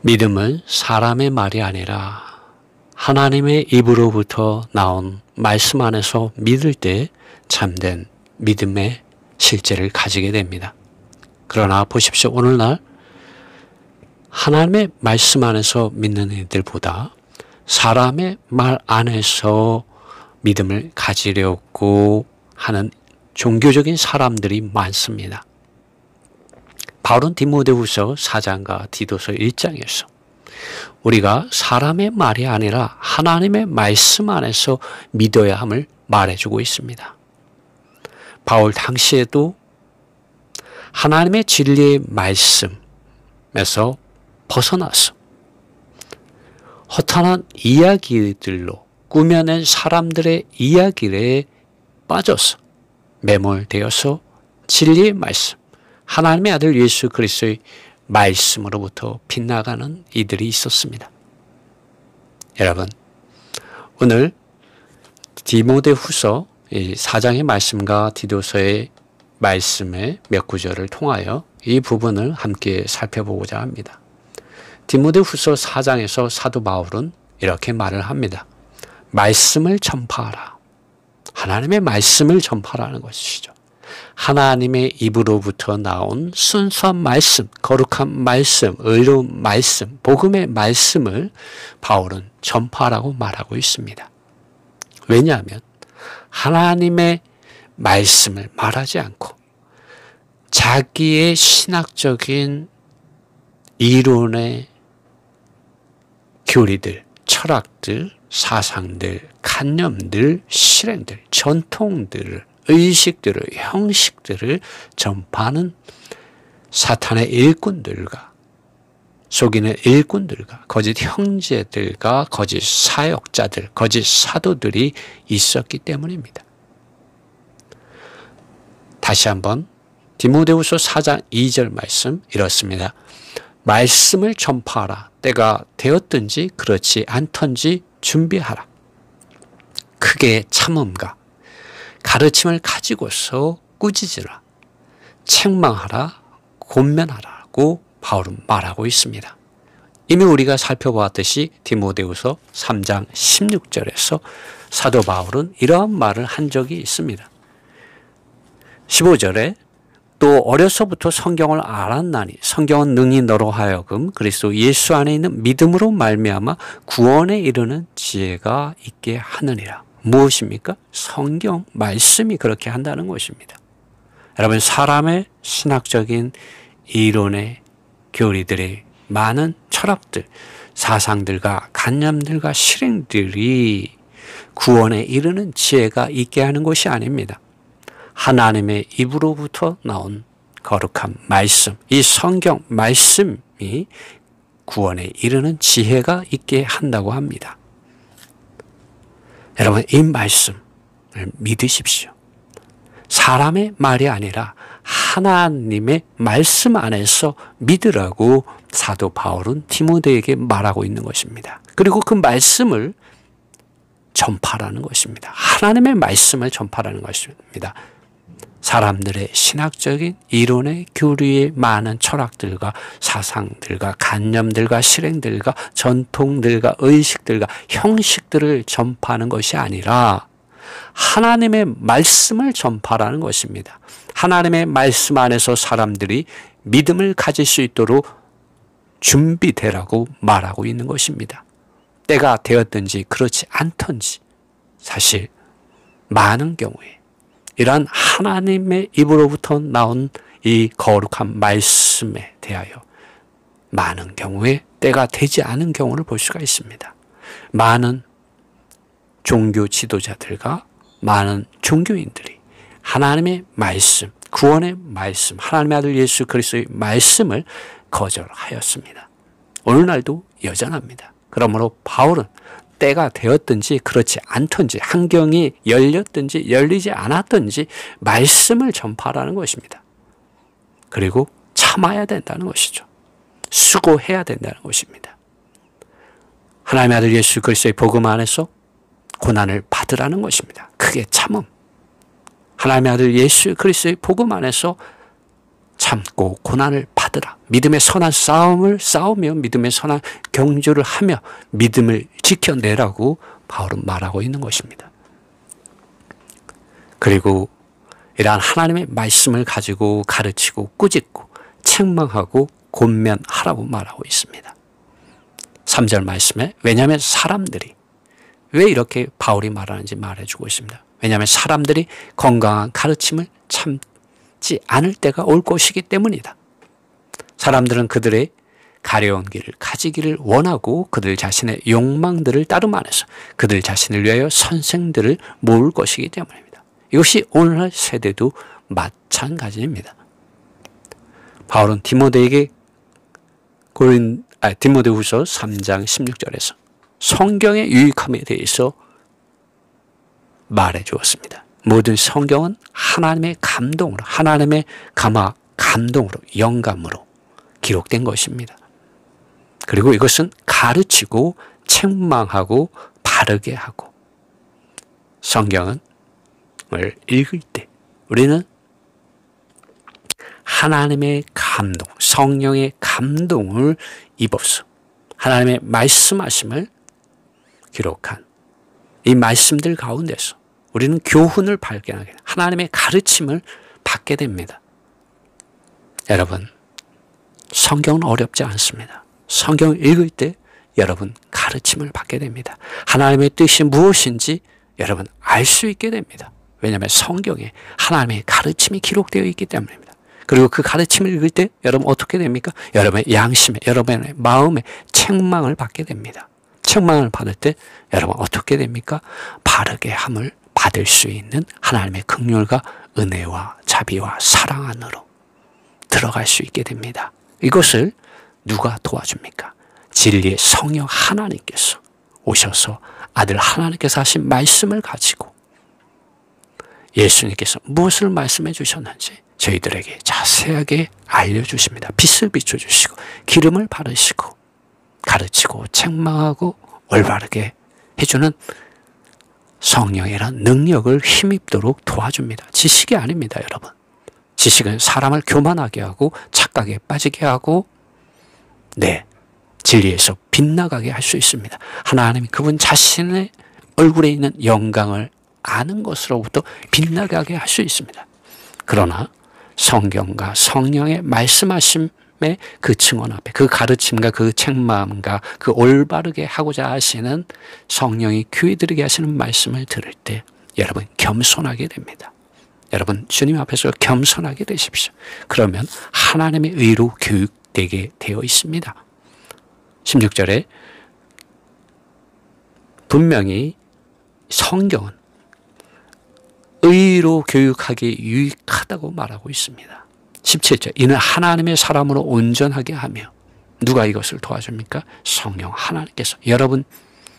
믿음은 사람의 말이 아니라 하나님의 입으로부터 나온 말씀 안에서 믿을 때 참된 믿음의 실제를 가지게 됩니다. 그러나 보십시오. 오늘날 하나님의 말씀 안에서 믿는 이들보다 사람의 말 안에서 믿음을 가지려고 하는 종교적인 사람들이 많습니다. 바울은 디모데후서 4장과 디도서 1장에서 우리가 사람의 말이 아니라 하나님의 말씀 안에서 믿어야 함을 말해주고 있습니다. 바울 당시에도 하나님의 진리의 말씀에서 벗어나서 허탄한 이야기들로 꾸며낸 사람들의 이야기에 빠져서 매몰되어서 진리의 말씀, 하나님의 아들 예수 그리스도의 말씀으로부터 빗나가는 이들이 있었습니다. 여러분, 오늘 디모데후서 4장의 말씀과 디도서의 말씀의 몇 구절을 통하여 이 부분을 함께 살펴보고자 합니다. 디모데후서 4장에서 사도 바울은 이렇게 말을 합니다. 말씀을 전파하라. 하나님의 말씀을 전파하라는 것이죠. 하나님의 입으로부터 나온 순수한 말씀, 거룩한 말씀, 의로운 말씀, 복음의 말씀을 바울은 전파라고 말하고 있습니다. 왜냐하면 하나님의 말씀을 말하지 않고 자기의 신학적인 이론의 교리들, 철학들, 사상들, 관념들, 실행들, 전통들을 의식들을, 형식들을 전파하는 사탄의 일꾼들과 속이는 일꾼들과 거짓 형제들과 거짓 사역자들, 거짓 사도들이 있었기 때문입니다. 다시 한번 디모데후서 4장 2절 말씀 이렇습니다. 말씀을 전파하라. 때가 되었든지 그렇지 않든지 준비하라. 크게 참음과 가르침을 가지고서 꾸짖으라, 책망하라, 권면하라고 바울은 말하고 있습니다. 이미 우리가 살펴보았듯이 디모데후서 3장 16절에서 사도 바울은 이러한 말을 한 적이 있습니다. 15절에 또 어려서부터 성경을 알았나니 성경은 능히 너로 하여금 그리스도 예수 안에 있는 믿음으로 말미암아 구원에 이르는 지혜가 있게 하느니라. 무엇입니까? 성경 말씀이 그렇게 한다는 것입니다. 여러분, 사람의 신학적인 이론의 교리들의 많은 철학들, 사상들과 관념들과 실행들이 구원에 이르는 지혜가 있게 하는 것이 아닙니다. 하나님의 입으로부터 나온 거룩한 말씀, 이 성경 말씀이 구원에 이르는 지혜가 있게 한다고 합니다. 여러분, 이 말씀을 믿으십시오. 사람의 말이 아니라 하나님의 말씀 안에서 믿으라고 사도 바울은 디모데에게 말하고 있는 것입니다. 그리고 그 말씀을 전파라는 것입니다. 하나님의 말씀을 전파라는 것입니다. 사람들의 신학적인 이론의 교리의 많은 철학들과 사상들과 관념들과 실행들과 전통들과 의식들과 형식들을 전파하는 것이 아니라 하나님의 말씀을 전파라는 것입니다. 하나님의 말씀 안에서 사람들이 믿음을 가질 수 있도록 준비되라고 말하고 있는 것입니다. 때가 되었든지 그렇지 않든지 사실 많은 경우에 이러한 하나님의 입으로부터 나온 이 거룩한 말씀에 대하여 많은 경우에 때가 되지 않은 경우를 볼 수가 있습니다. 많은 종교 지도자들과 많은 종교인들이 하나님의 말씀, 구원의 말씀, 하나님의 아들 예수 그리스도의 말씀을 거절하였습니다. 오늘날도 여전합니다. 그러므로 바울은 때가 되었든지 그렇지 않든지 환경이 열렸든지 열리지 않았든지 말씀을 전파하라는 것입니다. 그리고 참아야 된다는 것이죠. 수고해야 된다는 것입니다. 하나님의 아들 예수 그리스도의 복음 안에서 고난을 받으라는 것입니다. 크게 참음. 하나님의 아들 예수 그리스도의 복음 안에서 참고 고난을 받으라는 하더라. 믿음의 선한 싸움을 싸우며 믿음의 선한 경주를 하며 믿음을 지켜내라고 바울은 말하고 있는 것입니다. 그리고 이러한 하나님의 말씀을 가지고 가르치고 꾸짖고 책망하고 권면하라고 말하고 있습니다. 3절 말씀에 왜냐하면 사람들이 왜 이렇게 바울이 말하는지 말해주고 있습니다. 왜냐하면 사람들이 건강한 가르침을 참지 않을 때가 올 것이기 때문이다. 사람들은 그들의 가려운 길을 가지기를 원하고 그들 자신의 욕망들을 따름 안에서 그들 자신을 위하여 선생들을 모을 것이기 때문입니다. 이것이 오늘날 세대도 마찬가지입니다. 바울은 디모데에게 디모데후서 3장 16절에서 성경의 유익함에 대해서 말해 주었습니다. 모든 성경은 하나님의 감동으로, 하나님의 감동으로, 영감으로 기록된 것입니다. 그리고 이것은 가르치고 책망하고 바르게 하고, 성경을 읽을 때 우리는 하나님의 감동, 성령의 감동을 입어서 하나님의 말씀하심을 기록한 이 말씀들 가운데서 우리는 교훈을 발견하게, 하나님의 가르침을 받게 됩니다. 여러분, 성경은 어렵지 않습니다. 성경을 읽을 때 여러분 가르침을 받게 됩니다. 하나님의 뜻이 무엇인지 여러분 알 수 있게 됩니다. 왜냐하면 성경에 하나님의 가르침이 기록되어 있기 때문입니다. 그리고 그 가르침을 읽을 때 여러분 어떻게 됩니까? 여러분의 양심에, 여러분의 마음에 책망을 받게 됩니다. 책망을 받을 때 여러분 어떻게 됩니까? 바르게 함을 받을 수 있는 하나님의 긍휼과 은혜와 자비와 사랑 안으로 들어갈 수 있게 됩니다. 이것을 누가 도와줍니까? 진리의 성령 하나님께서 오셔서 아들 하나님께서 하신 말씀을 가지고 예수님께서 무엇을 말씀해 주셨는지 저희들에게 자세하게 알려주십니다. 빛을 비춰주시고 기름을 바르시고 가르치고 책망하고 올바르게 해주는 성령이란 능력을 힘입도록 도와줍니다. 지식이 아닙니다, 여러분. 지식은 사람을 교만하게 하고 착각에 빠지게 하고 진리에서 빗나가게 할 수 있습니다. 하나님이 그분 자신의 얼굴에 있는 영광을 아는 것으로부터 빗나가게 할 수 있습니다. 그러나 성경과 성령의 말씀하심의 그 증언 앞에 그 가르침과 그 책망과 그 올바르게 하고자 하시는 성령이 귀들이게 하시는 말씀을 들을 때 여러분 겸손하게 됩니다. 여러분 주님 앞에서 겸손하게 되십시오. 그러면 하나님의 의로 교육되게 되어 있습니다. 16절에 분명히 성경은 의로 교육하기 유익하다고 말하고 있습니다. 17절 이는 하나님의 사람으로 온전하게 하며 누가 이것을 도와줍니까? 성령 하나님께서 여러분이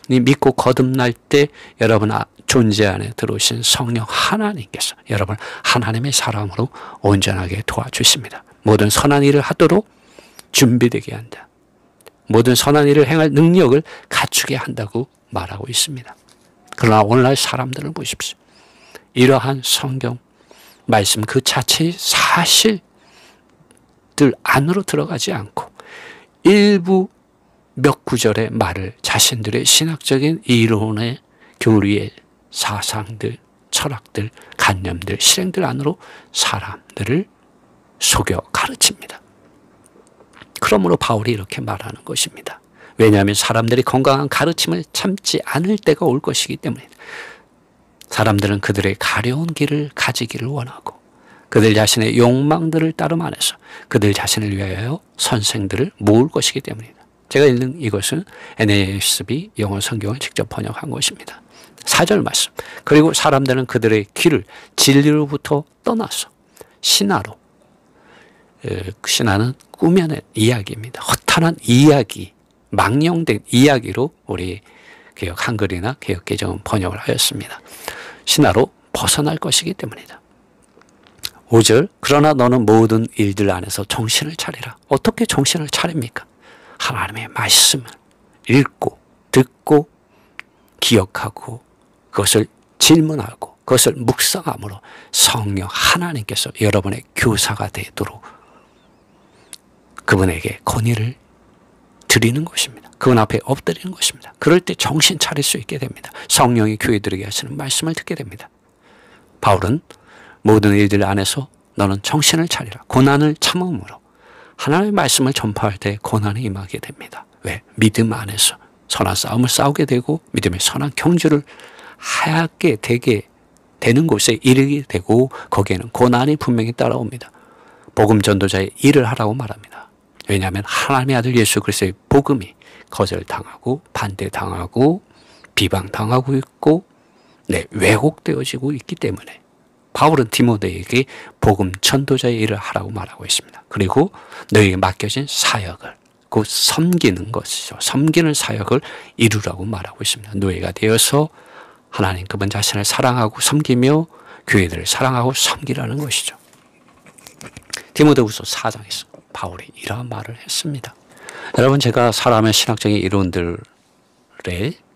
믿고 거듭날 때 여러분 존재 안에 들어오신 성령 하나님께서 여러분 하나님의 사람으로 온전하게 도와주십니다. 모든 선한 일을 하도록 준비되게 한다. 모든 선한 일을 행할 능력을 갖추게 한다고 말하고 있습니다. 그러나 오늘날 사람들을 보십시오. 이러한 성경 말씀 그 자체의 사실들 안으로 들어가지 않고 일부 몇 구절의 말을 자신들의 신학적인 이론의 교리의 사상들, 철학들, 관념들, 실행들 안으로 사람들을 속여 가르칩니다. 그러므로 바울이 이렇게 말하는 것입니다. 왜냐하면 사람들이 건강한 가르침을 참지 않을 때가 올 것이기 때문입니다. 사람들은 그들의 가려운 길을 가지기를 원하고 그들 자신의 욕망들을 따름 안에서 그들 자신을 위하여 선생들을 모을 것이기 때문입니다. 제가 읽는 이것은 NASB 영어 성경을 직접 번역한 것입니다. 4절 말씀. 그리고 사람들은 그들의 길을 진리로부터 떠나서 신화로, 신화는 꾸며낸 이야기입니다. 허탄한 이야기, 망령된 이야기로 우리 개역 한글이나 개역 개정은 번역을 하였습니다. 신화로 벗어날 것이기 때문이다. 5절 그러나 너는 모든 일들 안에서 정신을 차리라. 어떻게 정신을 차립니까? 하나님의 말씀을 읽고 듣고 기억하고 그것을 질문하고 그것을 묵상함으로 성령 하나님께서 여러분의 교사가 되도록 그분에게 건의를 드리는 것입니다. 그분 앞에 엎드리는 것입니다. 그럴 때 정신 차릴 수 있게 됩니다. 성령이 교회들에게 하시는 말씀을 듣게 됩니다. 바울은 모든 일들 안에서 너는 정신을 차리라. 고난을 참음으로 하나님의 말씀을 전파할 때 고난이 임하게 됩니다. 왜? 믿음 안에서 선한 싸움을 싸우게 되고 믿음의 선한 경주를 하얗게 되게 되는 곳에 이르게 되고 거기에는 고난이 분명히 따라옵니다. 복음 전도자의 일을 하라고 말합니다. 왜냐하면 하나님의 아들 예수 그리스도의 복음이 거절당하고 반대당하고 비방당하고 있고 왜곡되어지고 있기 때문에 바울은 디모데에게 복음 전도자의 일을 하라고 말하고 있습니다. 그리고 너에게 맡겨진 사역을 곧 섬기는 것이죠. 섬기는 사역을 이루라고 말하고 있습니다. 노예가 되어서 하나님 그분 자신을 사랑하고 섬기며 교회들을 사랑하고 섬기라는 것이죠. 디모데후서 4장에서 바울이 이러한 말을 했습니다. 여러분, 제가 사람의 신학적인 이론들의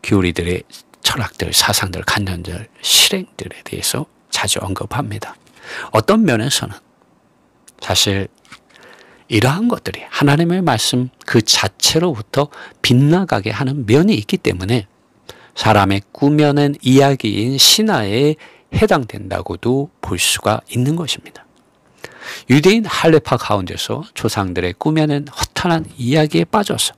교리들의 철학들, 사상들, 관념들, 실행들에 대해서 자주 언급합니다. 어떤 면에서는 사실 이러한 것들이 하나님의 말씀 그 자체로부터 빗나가게 하는 면이 있기 때문에 사람의 꾸며낸 이야기인 신화에 해당된다고도 볼 수가 있는 것입니다. 유대인 할례파 가운데서 조상들의 꾸며낸 허탄한 이야기에 빠져서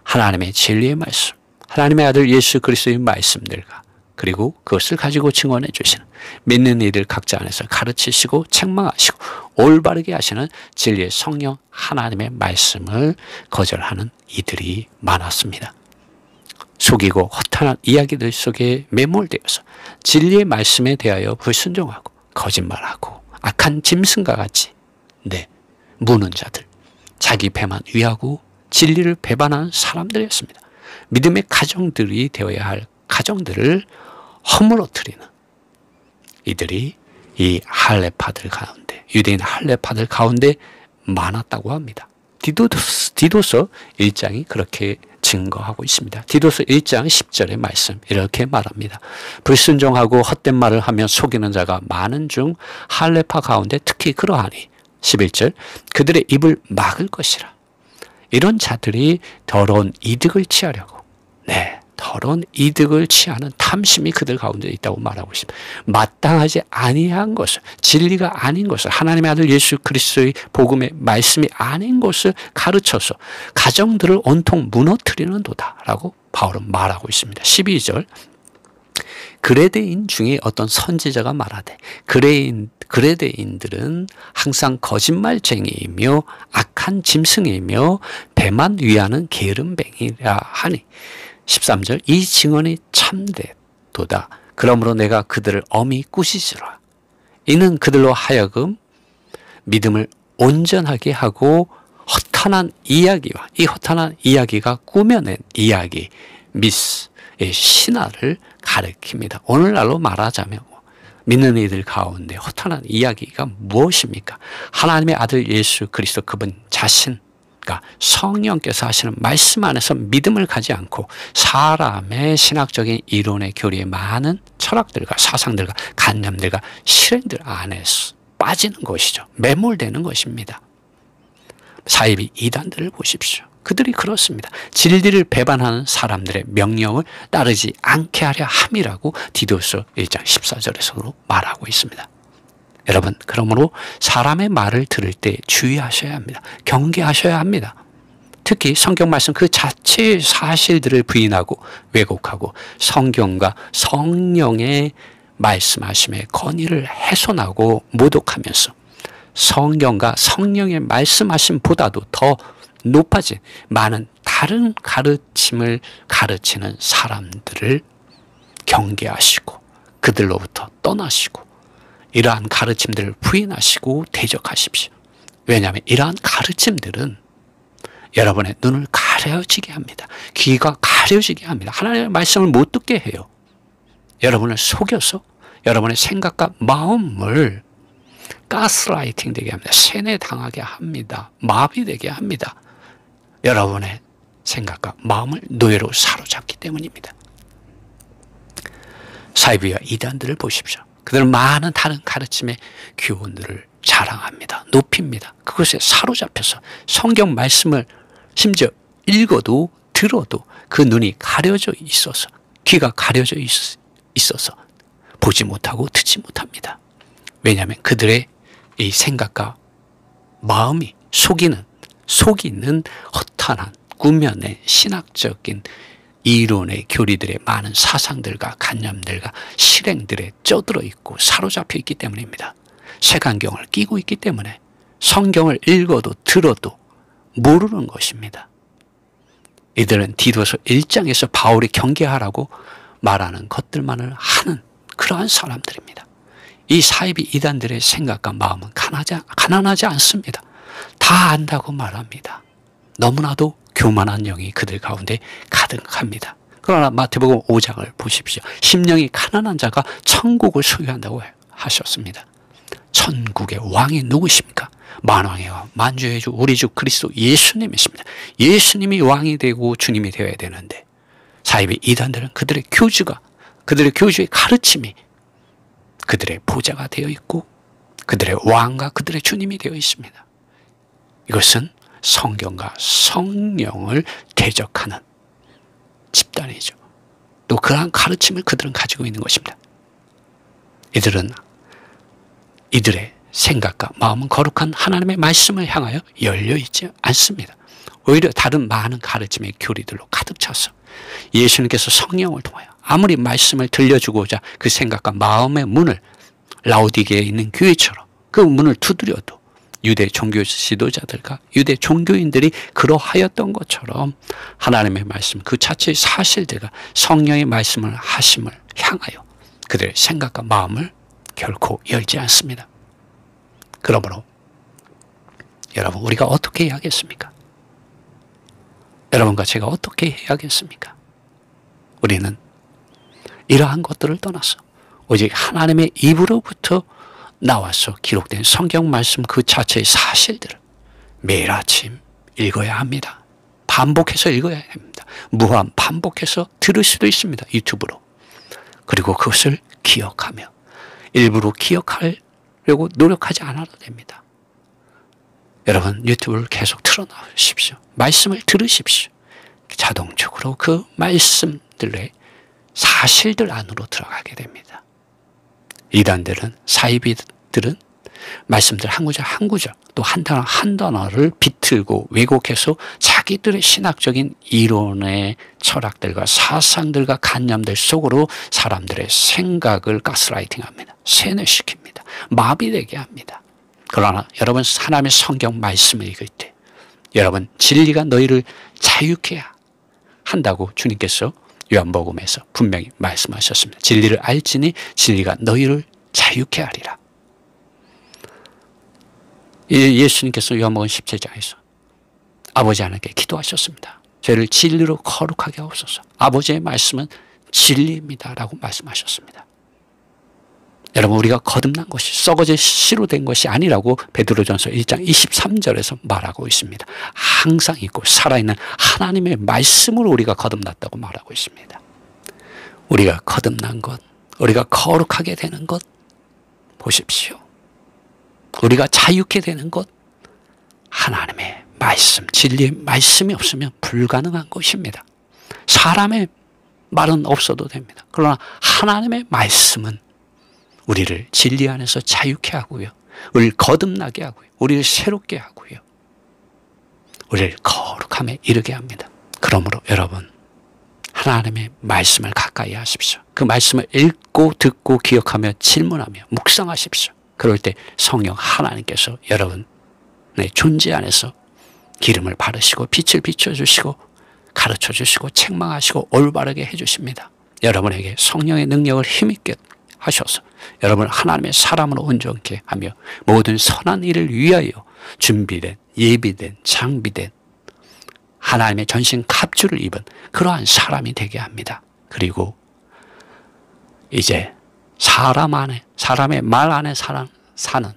하나님의 진리의 말씀, 하나님의 아들 예수 그리스도의 말씀들과 그리고 그것을 가지고 증언해 주시는 믿는 이들 각자 안에서 가르치시고 책망하시고 올바르게 하시는 진리의 성령 하나님의 말씀을 거절하는 이들이 많았습니다. 속이고 허탄한 이야기들 속에 매몰되어서 진리의 말씀에 대하여 불순종하고 거짓말하고 악한 짐승과 같이 무는 자들, 자기 배만 위하고 진리를 배반한 사람들이었습니다. 믿음의 가정들이 되어야 할 가정들을 허물어뜨리는 이들이 이 할례파들 가운데, 유대인 할례파들 가운데 많았다고 합니다. 디도서 1장이 그렇게 증거하고 있습니다. 디도서 1장 10절의 말씀 이렇게 말합니다. 불순종하고 헛된 말을 하며 속이는 자가 많은 중 할례파 가운데 특히 그러하니 11절 그들의 입을 막을 것이라. 이런 자들이 더러운 이득을 취하려고 더러운 이득을 취하는 탐심이 그들 가운데 있다고 말하고 있습니다. 마땅하지 아니한 것을, 진리가 아닌 것을, 하나님의 아들 예수 그리스도의 복음의 말씀이 아닌 것을 가르쳐서 가정들을 온통 무너뜨리는 도다라고 바울은 말하고 있습니다. 12절 그레데인 중에 어떤 선지자가 말하되 그레데인들은 항상 거짓말쟁이이며 악한 짐승이며 배만 위하는 게으름뱅이라 하니 13절 이 증언이 참되도다. 그러므로 내가 그들을 엄히 꾸짖으라. 이는 그들로 하여금 믿음을 온전하게 하고 허탄한 이야기와 이 허탄한 이야기가 꾸며낸 이야기 미스의 신화를 가리킵니다. 오늘날로 말하자면 믿는 이들 가운데 허탄한 이야기가 무엇입니까? 하나님의 아들 예수 그리스도 그분 자신 성령께서 하시는 말씀 안에서 믿음을 가지 않고 사람의 신학적인 이론의 교리에 많은 철학들과 사상들과 관념들과 실행들 안에서 빠지는 것이죠. 매몰되는 것입니다. 사이비 이단들을 보십시오. 그들이 그렇습니다. 진리를 배반하는 사람들의 명령을 따르지 않게 하려 함이라고 디도서 1장 14절에서도 말하고 있습니다. 여러분, 그러므로 사람의 말을 들을 때 주의하셔야 합니다. 경계하셔야 합니다. 특히 성경 말씀 그 자체의 사실들을 부인하고 왜곡하고 성경과 성령의 말씀하심의 권위를 훼손하고 모독하면서 성경과 성령의 말씀하심보다도 더 높아진 많은 다른 가르침을 가르치는 사람들을 경계하시고 그들로부터 떠나시고 이러한 가르침들을 부인하시고 대적하십시오. 왜냐하면 이러한 가르침들은 여러분의 눈을 가려지게 합니다. 귀가 가려지게 합니다. 하나님의 말씀을 못 듣게 해요. 여러분을 속여서 여러분의 생각과 마음을 가스라이팅 되게 합니다. 세뇌당하게 합니다. 마비되게 합니다. 여러분의 생각과 마음을 노예로 사로잡기 때문입니다. 사이비와 이단들을 보십시오. 그들은 많은 다른 가르침의 교훈들을 자랑합니다. 높입니다. 그것에 사로잡혀서 성경 말씀을 심지어 읽어도 들어도 그 눈이 가려져 있어서, 귀가 가려져 있어서 보지 못하고 듣지 못합니다. 왜냐하면 그들의 이 생각과 마음이 속이는 허탄한 구면의 신학적인 이론의 교리들의 많은 사상들과 관념들과 실행들에 쩌들어 있고 사로잡혀 있기 때문입니다. 색안경을 끼고 있기 때문에 성경을 읽어도 들어도 모르는 것입니다. 이들은 디도서 1장에서 바울이 경계하라고 말하는 것들만을 하는 그러한 사람들입니다. 이 사이비 이단들의 생각과 마음은 가난하지 않습니다. 다 안다고 말합니다. 너무나도 교만한 영이 그들 가운데 가득합니다. 그러나 마태복음 5장을 보십시오. 심령이 가난한 자가 천국을 소유한다고 하셨습니다. 천국의 왕이 누구십니까? 만왕의 왕, 만주의 주, 우리 주 그리스도 예수님이십니다. 예수님이 왕이 되고 주님이 되어야 되는데 사이비 이단들은 그들의 교주의 가르침이 그들의 보좌가 되어 있고 그들의 왕과 그들의 주님이 되어 있습니다. 이것은 성경과 성령을 대적하는 집단이죠. 또 그러한 가르침을 그들은 가지고 있는 것입니다. 이들의 생각과 마음은 거룩한 하나님의 말씀을 향하여 열려있지 않습니다. 오히려 다른 많은 가르침의 교리들로 가득 차서 예수님께서 성령을 통하여 아무리 말씀을 들려주고자 그 생각과 마음의 문을 라오디게에 있는 교회처럼 그 문을 두드려도 유대 종교 지도자들과 유대 종교인들이 그러하였던 것처럼 하나님의 말씀 그 자체의 사실들과 성령의 말씀을 하심을 향하여 그들의 생각과 마음을 결코 열지 않습니다. 그러므로 여러분, 우리가 어떻게 해야겠습니까? 여러분과 제가 어떻게 해야겠습니까? 우리는 이러한 것들을 떠나서 오직 하나님의 입으로부터 나와서 기록된 성경 말씀 그 자체의 사실들을 매일 아침 읽어야 합니다. 반복해서 읽어야 합니다. 무한 반복해서 들을 수도 있습니다. 유튜브로. 그리고 그것을 기억하며 일부러 기억하려고 노력하지 않아도 됩니다. 여러분, 유튜브를 계속 틀어놓으십시오. 말씀을 들으십시오. 자동적으로 그 말씀들의 사실들 안으로 들어가게 됩니다. 이단들은, 사이비들은 말씀들 한 구절 한 구절 또 한 단어 한 단어를 비틀고 왜곡해서 자기들의 신학적인 이론의 철학들과 사상들과 관념들 속으로 사람들의 생각을 가스라이팅합니다. 세뇌시킵니다. 마비되게 합니다. 그러나 여러분, 하나님의 성경 말씀을 읽을 때 여러분, 진리가 너희를 자유케 한다고 주님께서 요한복음에서 분명히 말씀하셨습니다. 진리를 알지니 진리가 너희를 자유케 하리라. 예수님께서 요한복음 17장에서 아버지 하나님께 기도하셨습니다. 저희를 진리로 거룩하게 하옵소서. 아버지의 말씀은 진리입니다 라고 말씀하셨습니다. 여러분, 우리가 거듭난 것이 썩어질 씨로 된 것이 아니라고 베드로전서 1장 23절에서 말하고 있습니다. 항상 있고 살아있는 하나님의 말씀으로 우리가 거듭났다고 말하고 있습니다. 우리가 거듭난 것, 우리가 거룩하게 되는 것 보십시오. 우리가 자유케 되는 것, 하나님의 말씀, 진리의 말씀이 없으면 불가능한 것입니다. 사람의 말은 없어도 됩니다. 그러나 하나님의 말씀은 우리를 진리 안에서 자유케 하고요. 우리를 거듭나게 하고요. 우리를 새롭게 하고요. 우리를 거룩함에 이르게 합니다. 그러므로 여러분, 하나님의 말씀을 가까이 하십시오. 그 말씀을 읽고 듣고 기억하며 질문하며 묵상하십시오. 그럴 때 성령 하나님께서 여러분의 존재 안에서 기름을 바르시고 빛을 비춰주시고 가르쳐주시고 책망하시고 올바르게 해주십니다. 여러분에게 성령의 능력을 힘있게 하셔서 여러분을 하나님의 사람으로 온전케 하며 모든 선한 일을 위하여 준비된, 예비된, 장비된 하나님의 전신 갑주를 입은 그러한 사람이 되게 합니다. 그리고 이제 사람의 말 안에 사는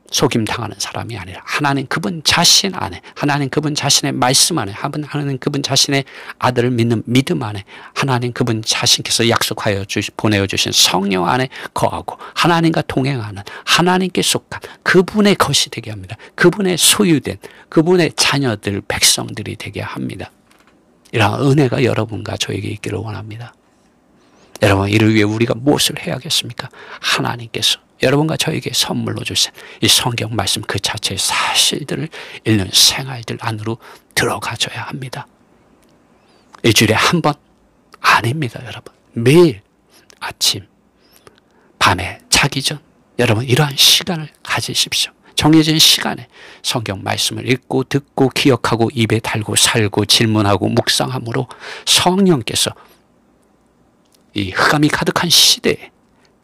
속임 당하는 사람이 아니라 하나님 그분 자신 안에, 하나님 그분 자신의 말씀 안에, 하나님 그분 자신의 아들을 믿는 믿음 안에, 하나님 그분 자신께서 약속하여 보내주신 성령 안에 거하고 하나님과 동행하는, 하나님께 속한 그분의 것이 되게 합니다. 그분의 소유된 그분의 자녀들, 백성들이 되게 합니다. 이런 은혜가 여러분과 저에게 있기를 원합니다. 여러분, 이를 위해 우리가 무엇을 해야겠습니까? 하나님께서 여러분과 저에게 선물로 주신 이 성경 말씀 그 자체의 사실들을 읽는 생활들 안으로 들어가줘야 합니다. 일주일에 한 번 아닙니다, 여러분. 매일 아침, 밤에 자기 전 여러분 이러한 시간을 가지십시오. 정해진 시간에 성경 말씀을 읽고 듣고 기억하고 입에 달고 살고 질문하고 묵상함으로 성령께서 이 흑암이 가득한 시대에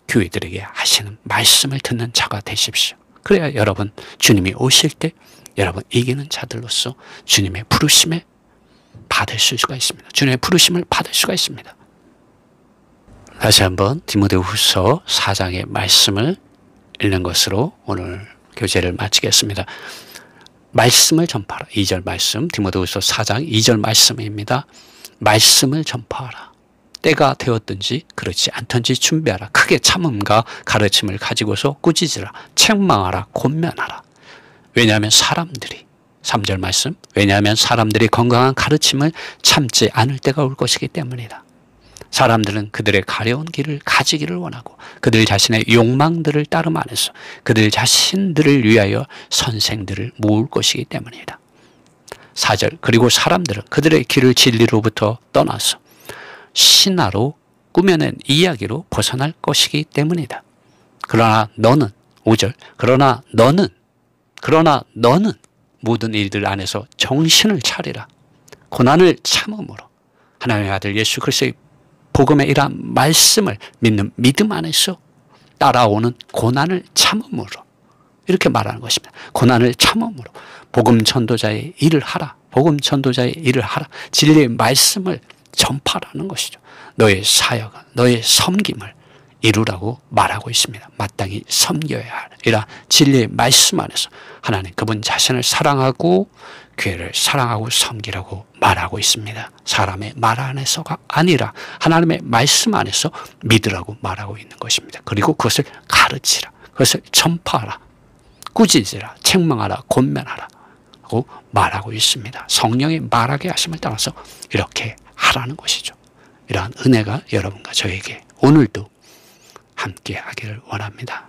교회들에게 하시는 말씀을 듣는 자가 되십시오. 그래야 여러분 주님이 오실 때 여러분 이기는 자들로서 주님의 부르심에 받을 수가 있습니다. 주님의 부르심을 받을 수가 있습니다. 다시 한번 디모데후서 4장의 말씀을 읽는 것으로 오늘 교제를 마치겠습니다. 말씀을 전파하라. 2절 말씀, 디모데후서 4장 2절 말씀입니다. 말씀을 전파하라. 때가 되었든지 그렇지 않든지 준비하라. 크게 참음과 가르침을 가지고서 꾸짖으라. 책망하라. 권면하라. 왜냐하면 사람들이 3절 말씀, 왜냐하면 사람들이 건강한 가르침을 참지 않을 때가 올 것이기 때문이다. 사람들은 그들의 가려운 길을 가지기를 원하고 그들 자신의 욕망들을 따름 안에서 그들 자신들을 위하여 선생들을 모을 것이기 때문이다. 4절, 그리고 사람들은 그들의 길을 진리로부터 떠나서 신화로 꾸며낸 이야기로 벗어날 것이기 때문이다. 그러나 너는 5절, 그러나 너는 모든 일들 안에서 정신을 차리라. 고난을 참음으로 하나님의 아들 예수 그리스도의 복음의 이러한 말씀을 믿는 믿음 안에서 따라오는 고난을 참음으로 이렇게 말하는 것입니다. 고난을 참음으로 복음 전도자의 일을 하라. 복음 전도자의 일을 하라. 진리의 말씀을 전파라는 것이죠. 너의 사역은 너의 섬김을 이루라고 말하고 있습니다. 마땅히 섬겨야 할 이런 진리의 말씀 안에서 하나님 그분 자신을 사랑하고 교회를 사랑하고 섬기라고 말하고 있습니다. 사람의 말 안에서가 아니라 하나님의 말씀 안에서 믿으라고 말하고 있는 것입니다. 그리고 그것을 가르치라. 그것을 전파하라. 꾸짖으라. 책망하라. 권면하라. 라고 말하고 있습니다. 성령의 말하게 하심을 따라서 이렇게 하라는 것이죠. 이러한 은혜가 여러분과 저에게 오늘도 함께 하기를 원합니다.